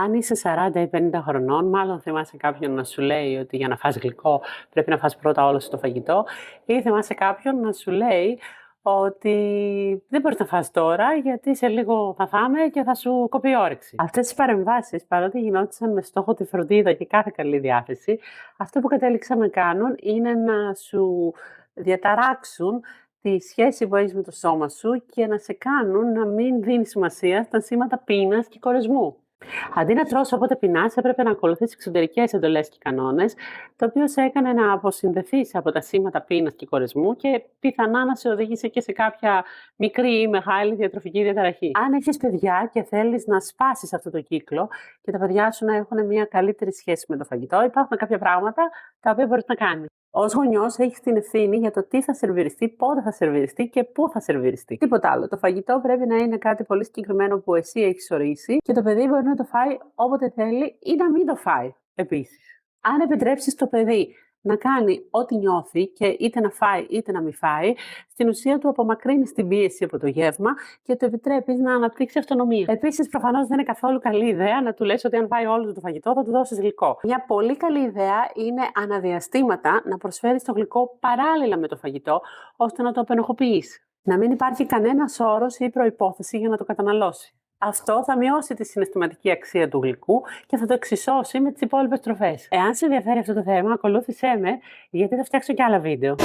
Αν είσαι 40 ή 50 χρονών, μάλλον θυμάσαι κάποιον να σου λέει ότι για να φας γλυκό πρέπει να φας πρώτα όλο σου το φαγητό, ή θυμάσαι κάποιον να σου λέει ότι δεν μπορείς να φας τώρα γιατί σε λίγο θα φάμε και θα σου κοπεί η όρεξη. Αυτές τις παρεμβάσεις, παρότι γινόντουσαν με στόχο τη φροντίδα και κάθε καλή διάθεση, αυτό που κατέληξαν να κάνουν είναι να σου διαταράξουν τη σχέση που έχεις με το σώμα σου και να σε κάνουν να μην δίνεις σημασία στα σήματα πείνας και κορεσμού. Αντί να τρως όποτε πεινάς, έπρεπε να ακολουθείς εξωτερικές εντολές και κανόνες, το οποίο σε έκανε να αποσυνδεθείς από τα σήματα πείνας και κορεσμού και πιθανά να σε οδήγησε και σε κάποια μικρή ή μεγάλη διατροφική διαταραχή. Αν έχεις παιδιά και θέλεις να σπάσεις αυτό το κύκλο και τα παιδιά σου να έχουν μια καλύτερη σχέση με το φαγητό, υπάρχουν κάποια πράγματα τα οποία μπορείς να κάνεις. Ως γονιός έχεις την ευθύνη για το τι θα σερβιριστεί, πότε θα σερβιριστεί και πού θα σερβιριστεί. Τίποτα άλλο. Το φαγητό πρέπει να είναι κάτι πολύ συγκεκριμένο που εσύ έχεις ορίσει και το παιδί μπορεί να το φάει όποτε θέλει ή να μην το φάει επίσης. Αν επιτρέψεις το παιδί να κάνει ό,τι νιώθει και είτε να φάει είτε να μην φάει, στην ουσία του απομακρύνεις την πίεση από το γεύμα και του επιτρέπεις να αναπτύξει αυτονομία. Επίσης, προφανώς δεν είναι καθόλου καλή ιδέα να του λες ότι αν φάει όλο το φαγητό θα του δώσεις γλυκό. Μια πολύ καλή ιδέα είναι αναδιαστήματα να προσφέρεις το γλυκό παράλληλα με το φαγητό, ώστε να το απενοχοποιείς. Να μην υπάρχει κανένας όρος ή προϋπόθεση για να το καταναλώσει. Αυτό θα μειώσει τη συναισθηματική αξία του γλυκού και θα το εξισώσει με τις υπόλοιπες τροφές. Εάν σε ενδιαφέρει αυτό το θέμα, ακολούθησέ με, γιατί θα φτιάξω και άλλα βίντεο.